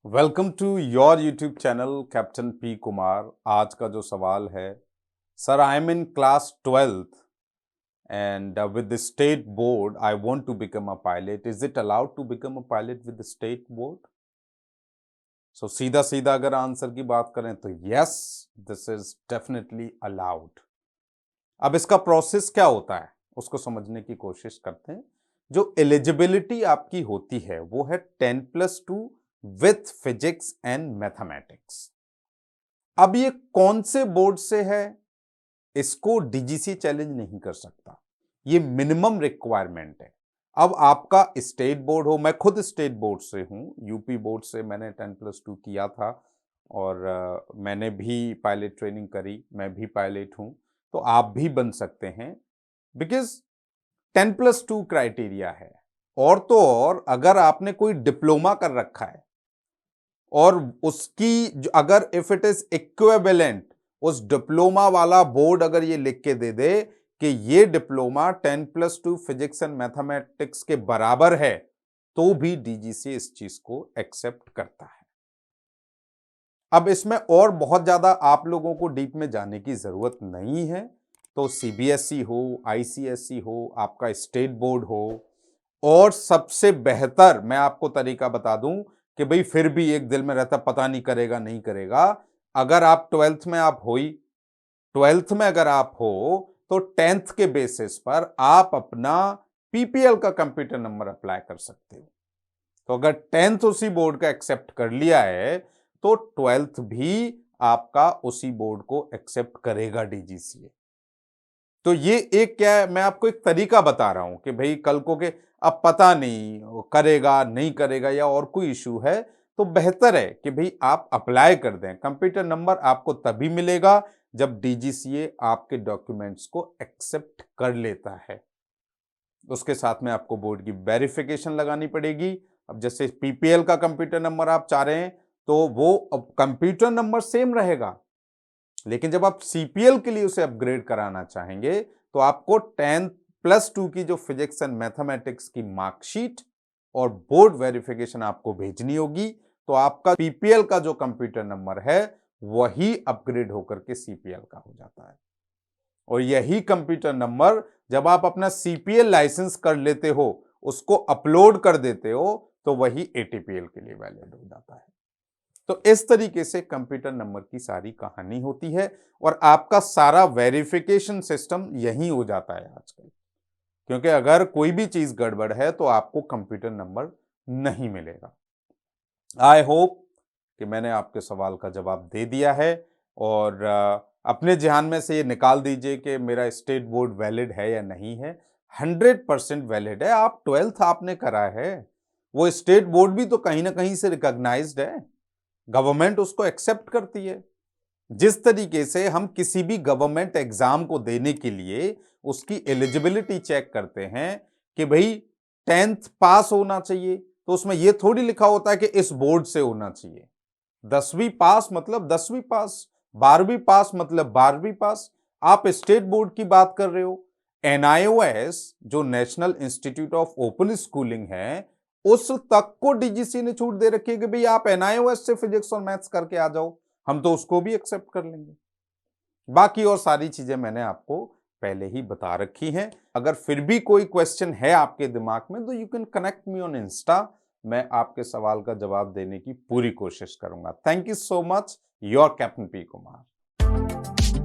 Welcome to your YouTube channel captain P Kumar. आज का जो सवाल है, sir I am in class 12th and with the state board I want to become a pilot. Is it allowed to become a pilot with the state board? So सीधा सीधा अगर answer की बात करें तो yes, this is definitely allowed. अब इसका process क्या होता है उसको समझने की कोशिश करते हैं। जो एलिजिबिलिटी आपकी होती है वो है 10+2 विथ फिजिक्स एंड मैथमेटिक्स। अब ये कौन से बोर्ड से है, इसको डीजीसी चैलेंज नहीं कर सकता। ये मिनिमम रिक्वायरमेंट है। अब आपका स्टेट बोर्ड हो, मैं खुद स्टेट बोर्ड से हूं, यूपी बोर्ड से मैंने 10+2 किया था और मैंने भी पायलट ट्रेनिंग करी, मैं भी पायलट हूं, तो आप भी बन सकते हैं। बिकॉज 10+2 क्राइटेरिया है। और तो और अगर आपने कोई डिप्लोमा कर रखा है और उसकी अगर इफ इट इज इक्विवेलेंट, उस डिप्लोमा वाला बोर्ड अगर ये लिख के दे दे कि ये डिप्लोमा 10+2 फिजिक्स एंड मैथमेटिक्स के बराबर है, तो भी डीजीसी इस चीज को एक्सेप्ट करता है। अब इसमें और बहुत ज्यादा आप लोगों को डीप में जाने की जरूरत नहीं है। तो सीबीएसई हो, आईसीएसई हो, आपका स्टेट बोर्ड हो, और सबसे बेहतर मैं आपको तरीका बता दूं कि भाई फिर भी एक दिल में रहता पता नहीं करेगा नहीं करेगा, अगर आप 12th में आप हो, 12th में अगर आप हो तो 10th के बेसिस पर आप अपना पीपीएल का कंप्यूटर नंबर अप्लाई कर सकते हो। तो अगर 10th उसी बोर्ड का एक्सेप्ट कर लिया है तो 12th भी आपका उसी बोर्ड को एक्सेप्ट करेगा डीजीसीए। तो ये एक क्या है, मैं आपको एक तरीका बता रहा हूं कि भाई कल को के अब पता नहीं वो करेगा नहीं करेगा या और कोई इशू है, तो बेहतर है कि भाई आप अप्लाई कर दें। कंप्यूटर नंबर आपको तभी मिलेगा जब डीजीसीए आपके डॉक्यूमेंट्स को एक्सेप्ट कर लेता है। उसके साथ में आपको बोर्ड की वेरिफिकेशन लगानी पड़ेगी। अब जैसे पीपीएल का कंप्यूटर नंबर आप चाह रहे हैं तो वो अब कंप्यूटर नंबर सेम रहेगा, लेकिन जब आप सीपीएल के लिए उसे अपग्रेड कराना चाहेंगे तो आपको 10+2 की जो फिजिक्स एंड मैथमेटिक्स की मार्कशीट और बोर्ड वेरिफिकेशन आपको भेजनी होगी। तो आपका पीपीएल का जो कंप्यूटर नंबर है वही अपग्रेड होकर के सीपीएल का हो जाता है। और यही कंप्यूटर नंबर जब आप अपना सीपीएल लाइसेंस कर लेते हो, उसको अपलोड कर देते हो, तो वही एटीपीएल के लिए वैलिड हो जाता है। तो इस तरीके से कंप्यूटर नंबर की सारी कहानी होती है और आपका सारा वेरिफिकेशन सिस्टम यही हो जाता है आजकल। क्योंकि अगर कोई भी चीज गड़बड़ है तो आपको कंप्यूटर नंबर नहीं मिलेगा। आई होप कि मैंने आपके सवाल का जवाब दे दिया है और अपने ध्यान में से ये निकाल दीजिए कि मेरा स्टेट बोर्ड वैलिड है या नहीं है। 100% वैलिड है। आप 12th आपने करा है, वो स्टेट बोर्ड भी तो कहीं ना कहीं से रिकॉग्नाइज्ड है, गवर्नमेंट उसको एक्सेप्ट करती है। जिस तरीके से हम किसी भी गवर्नमेंट एग्जाम को देने के लिए उसकी एलिजिबिलिटी चेक करते हैं कि भाई 10th पास होना चाहिए, तो उसमें यह थोड़ी लिखा होता है कि इस बोर्ड से होना चाहिए। 10वीं पास मतलब 10वीं पास, 12वीं पास मतलब 12वीं पास। आप स्टेट बोर्ड की बात कर रहे हो। एनआईओएस जो national institute of open schooling है, उस तक को डीजीसी ने छूट दे रखी है कि भाई आप एनआईओएस से फिजिक्स और मैथ्स करके आ जाओ, हम तो उसको भी एक्सेप्ट कर लेंगे। बाकी और सारी चीजें मैंने आपको पहले ही बता रखी हैं। अगर फिर भी कोई क्वेश्चन है आपके दिमाग में तो you can connect me on Insta. मैं आपके सवाल का जवाब देने की पूरी कोशिश करूंगा। Thank you so much. Your captain P Kumar.